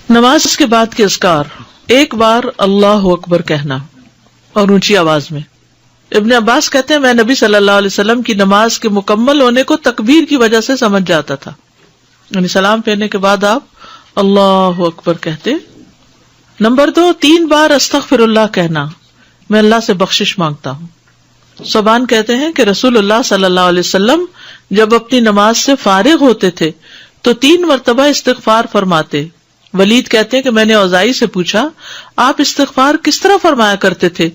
نماز کے بعد کے اذکار، ایک بار اللہ اکبر کہنا اور اونچی آواز میں۔ ابن عباس کہتے ہیں میں نبی صلی اللہ علیہ وسلم کی نماز کے مکمل ہونے کو تکبیر کی وجہ سے سمجھ جاتا تھا، یعنی سلام پھیرنے کے بعد آپ اللہ اکبر کہتے۔ نمبر 2، 3 بار استغفر اللہ کہنا، میں اللہ سے بخشش مانگتا ہوں۔ صبان کہتے ہیں کہ رسول اللہ صلی اللہ علیہ وسلم جب اپنی نماز سے فارغ ہوتے تھے تو 3 مرتبہ استغفار فرماتے۔ ولید کہتے ہیں کہ میں نے اوزائی سے پوچھا آپ استغفار کس طرح فرمایا کرتے تھے،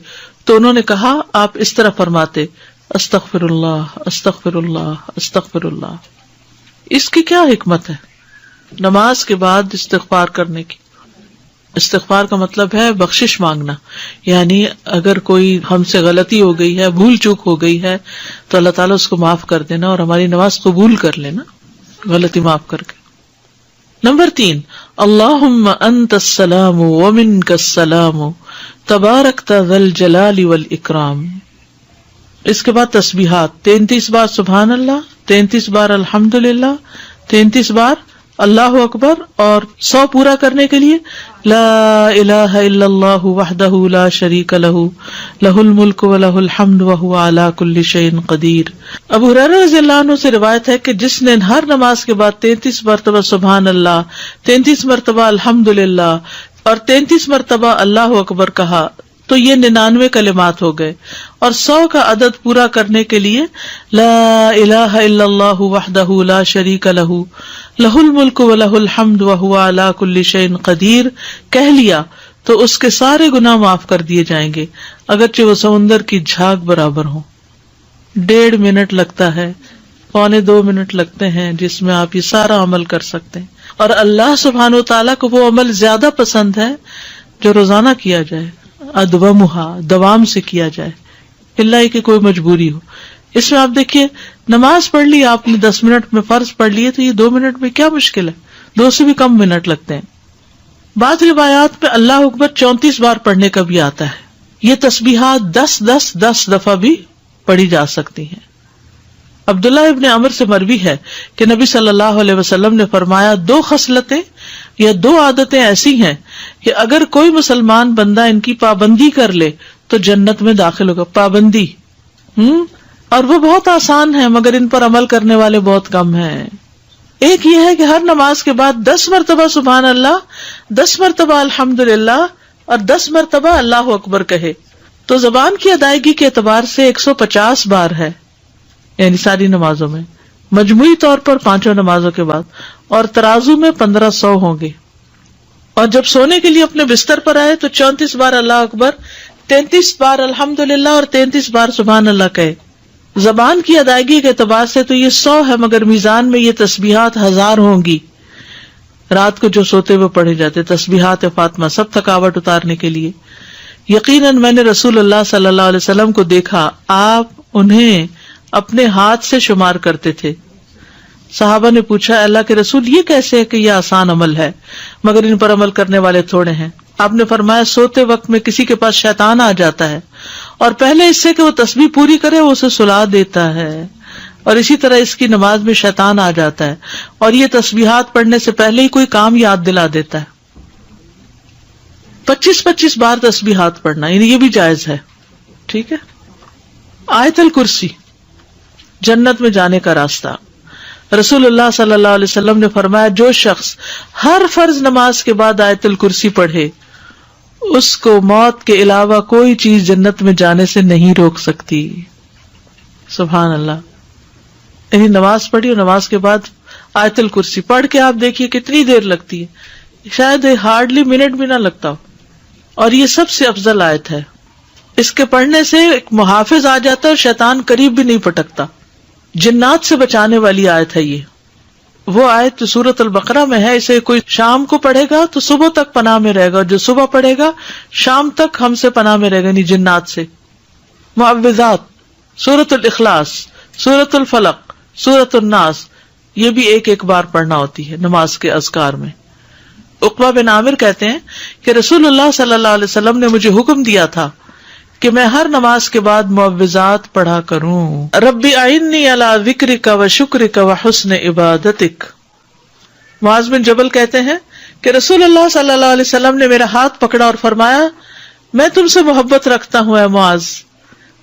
تو انہوں نے کہا آپ اس طرح فرماتے استغفر اللہ استغفر اللہ استغفر اللہ۔ اس کی کیا حکمت ہے نماز کے بعد استغفار کرنے کی؟ استغفار کا مطلب ہے بخشش مانگنا، یعنی اگر کوئی ہم سے غلطی ہو گئی ہے، بھول چوک ہو گئی ہے تو اللہ تعالیٰ اس کو معاف کر دینا اور ہماری نماز قبول کر لینا غلطی معاف کر کے۔ نمبر 3، اللہم انت السلام ومنک السلام تبارکت ذی الجلال والاکرام۔ اس کے بعد تسبیحات، 33 بار سبحان اللہ، 33 بار الحمدللہ، 33 بار اللہ اکبر، اور 100 پورا کرنے کے لیے لا الہ الا اللہ وحدہ لا شریک لہ لہ الملک ولہ الحمد وہو علی کل شیء قدیر۔ ابو ہریرہ رضی اللہ عنہ سے روایت ہے کہ جس نے ہر نماز کے بعد 33 مرتبہ سبحان اللہ، 33 مرتبہ الحمدللہ اور 33 مرتبہ اللہ اکبر کہا تو یہ 99 کلمات ہو گئے، اور 100 کا عدد پورا کرنے کے لیے لا الہ الا اللہ وحدہ لا شریک لہ لہ الملک ولہ الحمد وہو علی کل شیء قدیر کہہ لیا تو اس کے سارے گناہ معاف کر دیے جائیں گے، اگرچہ وہ سمندر کی جھاگ برابر ہوں۔ 1.5 منٹ لگتا ہے، 1.25 منٹ لگتے ہیں جس میں آپ یہ سارا عمل کر سکتے ہیں، اور اللہ سبحانہ و تعالیٰ کو وہ عمل زیادہ پسند ہے جو روزانہ کیا جائے، ادومہا، دوام سے کیا جائے، اللہ کہ کوئی مجبوری ہو۔ اس میں آپ دیکھیے نماز پڑھ لی آپ نے 10 منٹ میں، فرض پڑھ لیے تو یہ 2 منٹ میں کیا مشکل ہے، 2 سے بھی کم منٹ لگتے ہیں۔ بعض روایات میں اللہ اکبر 34 بار پڑھنے کا بھی آتا ہے۔ یہ تسبیحات 10 دفعہ بھی پڑھی جا سکتی ہیں۔ عبداللہ ابن عمر سے مروی ہے کہ نبی صلی اللہ علیہ وسلم نے فرمایا 2 خصلتیں یا 2 عادتیں ایسی ہیں کہ اگر کوئی مسلمان بندہ ان کی پابندی کر لے تو جنت میں داخل ہوگا۔ پابندی اور وہ بہت آسان ہے مگر ان پر عمل کرنے والے بہت کم ہیں۔ ایک یہ ہے کہ ہر نماز کے بعد 10 مرتبہ سبحان اللہ، 10 مرتبہ الحمدللہ اور 10 مرتبہ اللہ اکبر کہے تو زبان کی ادائیگی کے اعتبار سے 150 بار ہے، یعنی ساری نمازوں میں، مجموعی طور پر 5 نمازوں کے بعد، اور ترازو میں 1500 ہوں گے۔ اور جب سونے کے لیے اپنے بستر پر آئے تو 34 بار اللہ اکبر، 33 بار الحمدللہ اور 33 بار سبحان اللہ کہے۔ زبان کی ادائیگی کے اعتبار سے تو یہ 100 ہے، مگر میزان میں یہ تسبیحات 1000 ہوں گی۔ رات کو جو سوتے ہوئے پڑھے جاتے تسبیحات فاطمہ، سب تھکاوٹ اتارنے کے لیے۔ یقیناً میں نے رسول اللہ صلی اللہ علیہ وسلم کو دیکھا، آپ انہیں اپنے ہاتھ سے شمار کرتے تھے۔ صحابہ نے پوچھا اللہ کے رسول یہ کیسے ہے کہ یہ آسان عمل ہے مگر ان پر عمل کرنے والے تھوڑے ہیں؟ آپ نے فرمایا سوتے وقت میں کسی کے پاس شیطان آ جاتا ہے اور پہلے اس سے کہ وہ تسبیح پوری کرے وہ اسے سلا دیتا ہے، اور اسی طرح اس کی نماز میں شیطان آ جاتا ہے اور یہ تسبیحات پڑھنے سے پہلے ہی کوئی کام یاد دلا دیتا ہے۔ 25 بار تسبیحات پڑھنا، یعنی یہ بھی جائز ہے، ٹھیک ہے۔ آیت الکرسی، جنت میں جانے کا راستہ۔ رسول اللہ صلی اللہ علیہ وسلم نے فرمایا جو شخص ہر فرض نماز کے بعد آیت الکرسی پڑھے اس کو موت کے علاوہ کوئی چیز جنت میں جانے سے نہیں روک سکتی۔ سبحان اللہ۔ یعنی نماز پڑھی اور نماز کے بعد آیت الکرسی پڑھ کے آپ دیکھیے کتنی دیر لگتی ہے، شاید ہارڈلی منٹ بھی نہ لگتا ہو، اور یہ سب سے افضل آیت ہے۔ اس کے پڑھنے سے ایک محافظ آ جاتا ہے اور شیطان قریب بھی نہیں پٹکتا، جنات سے بچانے والی آیت ہے یہ۔ وہ آیت جو سورۃ البقرہ میں ہے، اسے کوئی شام کو پڑھے گا تو صبح تک پناہ میں رہے گا، اور جو صبح پڑھے گا شام تک ہم سے پناہ میں رہے گا، یعنی جنات سے۔ معوذات، سورۃ الاخلاص، سورۃ الفلق، سورۃ الناس، یہ بھی ایک بار پڑھنا ہوتی ہے نماز کے اذکار میں۔ عقبہ بن عامر کہتے ہیں کہ رسول اللہ صلی اللہ علیہ وسلم نے مجھے حکم دیا تھا کہ میں ہر نماز کے بعد معوذات پڑھا کروں۔ ربی اعنی علی ذکرک و شکرک و حسن عبادتک۔ معاذ بن جبل کہتے ہیں کہ رسول اللہ صلی اللہ علیہ وسلم نے میرا ہاتھ پکڑا اور فرمایا میں تم سے محبت رکھتا ہوں اے معاذ.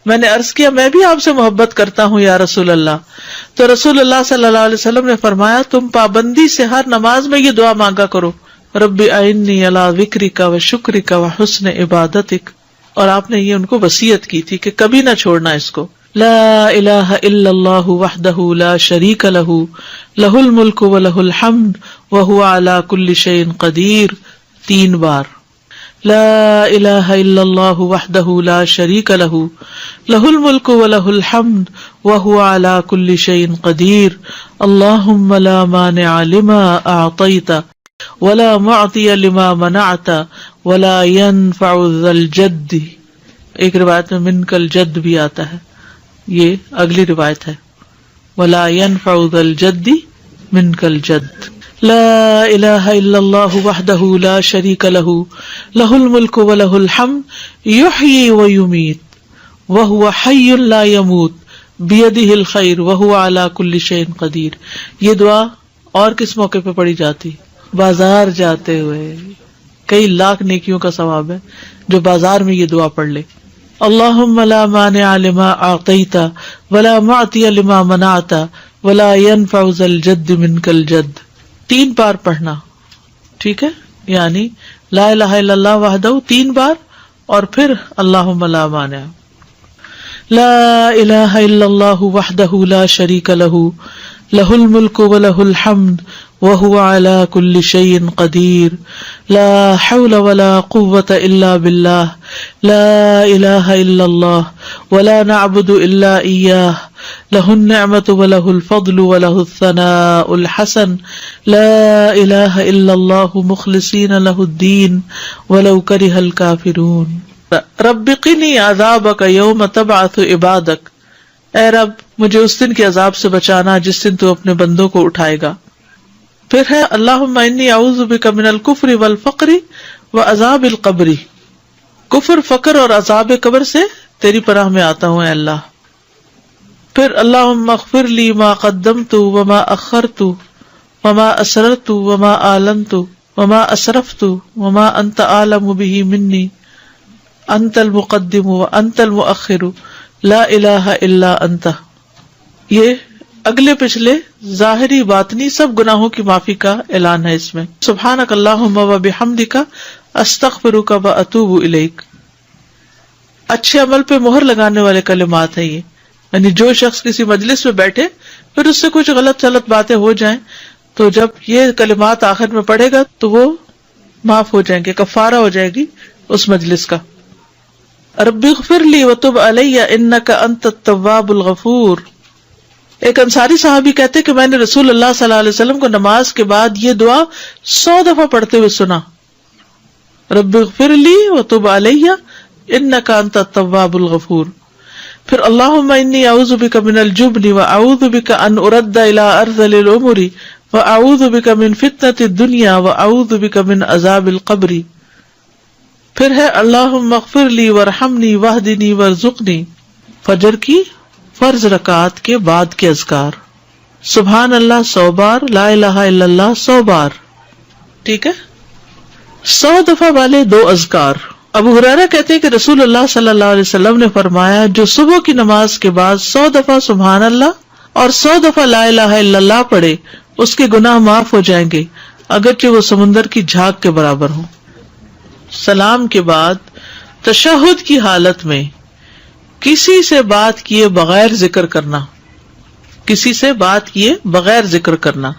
میں نے عرض کیا میں بھی آپ سے محبت کرتا ہوں یا رسول اللہ. تو رسول اللہ صلی اللہ علیہ وسلم نے فرمایا تم پابندی سے ہر نماز میں یہ دعا مانگا کرو رب اعنی علی ذکرک و شکرک و حسن عبادتک. اور آپ نے یہ ان کو وصیت کی تھی کہ کبھی نہ چھوڑنا اس کو. لا الہ الا اللہ وحدہ لا شریک لہ لہ الملک و لہ الحمد وہو علی کل شیء قدیر. 3 بار. لا الہ الا اللہ وحدہ لا شریک لہ لہ الملک و لہ الحمد وہو علی کل شیء قدیر. اللہم لا مانع لما اعطیت ولا معطی لما منعت ولا ينفع ذا الجد. ایک روایت میں منک الجد بھی آتا ہے، یہ اگلی روایت ہے ولا ينفع ذا الجد منک الجد. لا الہ الا اللہ وحدہ لا شریک لہ لہ الملک و لہ الحمد یحیی و یمیت وہو حی لا یموت بیدہ الخیر وہو علی کل شیء قدیر. یہ دعا اور کس موقع پہ پڑھی جاتی؟ بازار جاتے ہوئے. کئی لاکھ نیکیوں کا ثواب ہے جو بازار میں یہ دعا پڑھ لے. اللہم لا مانع لما اعطیت ولا معطی لما منعت ولا ينفع ذا الجد منک الجد. 3 بار پڑھنا، ٹھیک ہے؟ یعنی لا الہ الا اللہ وحدہ 3 بار اور پھر اللہم لا مانع. لا الہ الا اللہ وحدہ لا شریک لہ لہ الملک و لہ الحمد وہو علی کل شیء قدیر. لا حول ولا قوة الا باللہ. لا الہ الا اللہ ولا نعبد الا ایاہ لہ النعمة ولہ الفضل ولہ الثناء الحسن. لا الہ الا اللہ مخلصین لہ الدین ولو کرہ الکافرون. رب قنی عذابک یوم تبعث عبادک. اے رب مجھے اس دن کے عذاب سے بچانا جس دن تو اپنے بندوں کو اٹھائے گا. پھر ہے اللہم انی اعوذ بک من الکفر والفقر وعذاب القبر. کفر، فقر اور عذاب قبر سے تیری پناہ میں آتا ہوں اے اللہ. پھر اللہم اغفر لی ما قدمت وما اخرت وما اسررت وما اعلنت وما اسرفت وما انت اعلم به منی انت المقدم وانت المؤخر لا الہ الا انت. یہ اگلے پچھلے ظاہری باطنی سب گناہوں کی معافی کا اعلان ہے اس میں. سبحانک اللہم وبحمدک استغفرک واتوب الیک. اچھے عمل پہ مہر لگانے والے کلمات ہیں یہ. یعنی جو شخص کسی مجلس میں بیٹھے پھر اس سے کچھ غلط باتیں ہو جائیں تو جب یہ کلمات آخر میں پڑھے گا تو وہ معاف ہو جائیں گے، کفارہ ہو جائے گی اس مجلس کا. رب اغفر لی وتب علی انک انت التواب الغفور. ایک انصاری صحابی کہتے کہ میں نے رسول اللہ صلی اللہ علیہ وسلم کو نماز کے بعد یہ دعا 100 دفعہ پڑھتے ہوئے سنا. رب اغفر لی وتب علی انک انت التواب الغفور. پھر اللہم انی اعوذ بک من الجبن واعوذ بک ان ارد الی ارذل الامور واعوذ بک من فتنۃ الدنیا واعوذ بک من عذاب القبر. پھر ہے اللہم اغفر لی وارحمنی واہدنی وارزقنی. فجر کی فرض رکعات کے بعد کے اذکار سبحان اللہ 100 بار، لا الہ الا اللہ 100 بار، ٹھیک ہے؟ 100 دفعہ والے 2 اذکار. ابو ہریرہ کہتے ہیں کہ رسول اللہ صلی اللہ علیہ وسلم نے فرمایا جو صبح کی نماز کے بعد 100 دفعہ سبحان اللہ اور 100 دفعہ لا الہ الا اللہ پڑھے اس کے گناہ معاف ہو جائیں گے اگرچہ وہ سمندر کی جھاگ کے برابر ہوں. سلام کے بعد تشہد کی حالت میں کسی سے بات کیے بغیر ذکر کرنا، کسی سے بات کیے بغیر ذکر کرنا.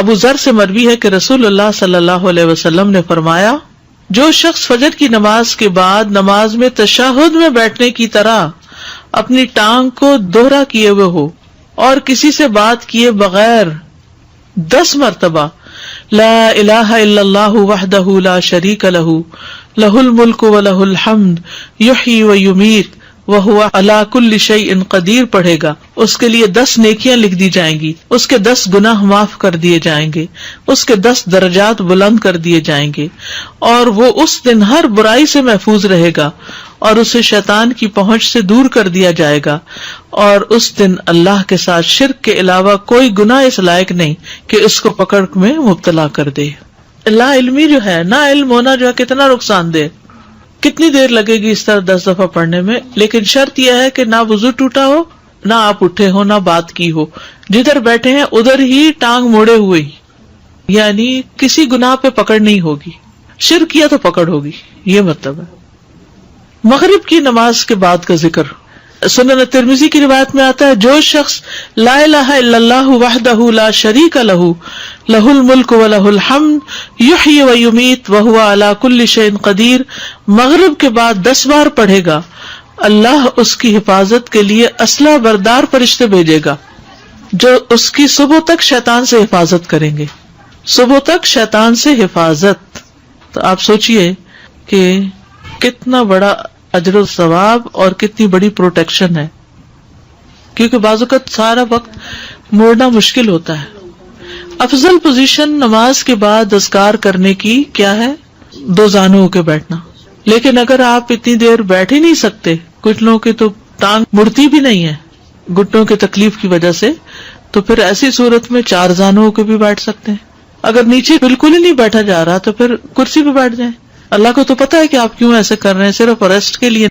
ابو ذر سے مروی ہے کہ رسول اللہ صلی اللہ علیہ وسلم نے فرمایا جو شخص فجر کی نماز کے بعد نماز میں تشہد میں بیٹھنے کی طرح اپنی ٹانگ کو دوہرا کیے ہوئے ہو اور کسی سے بات کیے بغیر 10 مرتبہ لا الہ الا اللہ وحدہ لا شریک لہ لہ الملک و لہ الحمد یحیی و یمیت وہو علی کل شیء قدیر پڑھے گا، اس کے لیے 10 نیکیاں لکھ دی جائیں گی، اس کے 10 گناہ معاف کر دیے جائیں گے، اس کے 10 درجات بلند کر دیے جائیں گے، اور وہ اس دن ہر برائی سے محفوظ رہے گا اور اسے شیطان کی پہنچ سے دور کر دیا جائے گا، اور اس دن اللہ کے ساتھ شرک کے علاوہ کوئی گناہ اس لائق نہیں کہ اس کو پکڑ میں مبتلا کر دے. لا علمی جو ہے، نا علم ہونا جو ہے کتنا نقصان دہ، کتنی دیر لگے گی اس طرح 10 دفعہ پڑھنے میں، لیکن شرط یہ ہے کہ نہ وضو ٹوٹا ہو، نہ آپ اٹھے ہو، نہ بات کی ہو، جدھر بیٹھے ہیں ادھر ہی ٹانگ موڑے ہوئے ہی، یعنی کسی گناہ پہ پکڑ نہیں ہوگی، شرک کیا تو پکڑ ہوگی، یہ مطلب ہے۔ مغرب کی نماز کے بعد کا ذکر، سنن ترمذی کی روایت میں آتا ہے، جو شخص لا الہ الا اللہ وحدہ لا شریک لہ لہ الملک ولہ الحمد یحیی ویمیت وہو علی کل شیء قدیر، مغرب کے بعد 10 بار پڑھے گا، اللہ اس کی حفاظت کے لیے اسلحہ بردار فرشتے بھیجے گا جو اس کی صبح تک شیطان سے حفاظت کریں گے، صبح تک شیطان سے حفاظت۔ تو آپ سوچئے کہ کتنا بڑا اجر و ثواب اور کتنی بڑی پروٹیکشن ہے، کیونکہ بعض اوقات سارا وقت موڑنا مشکل ہوتا ہے۔ افضل پوزیشن نماز کے بعد اذکار کرنے کی کیا ہے؟ 2 زانوں ہو کے بیٹھنا، لیکن اگر آپ اتنی دیر بیٹھ ہی نہیں سکتے، کچھ لوگوں کی تو ٹانگ مڑتی بھی نہیں ہے گھٹنوں کی تکلیف کی وجہ سے، تو پھر ایسی صورت میں 4 زانوں ہو کے بھی بیٹھ سکتے ہیں۔ اگر نیچے بالکل ہی نہیں بیٹھا جا رہا تو پھر کرسی پہ بیٹھ جائیں، اللہ کو تو پتا ہے کہ آپ کیوں ایسے کر رہے ہیں، صرف ریسٹ کے لیے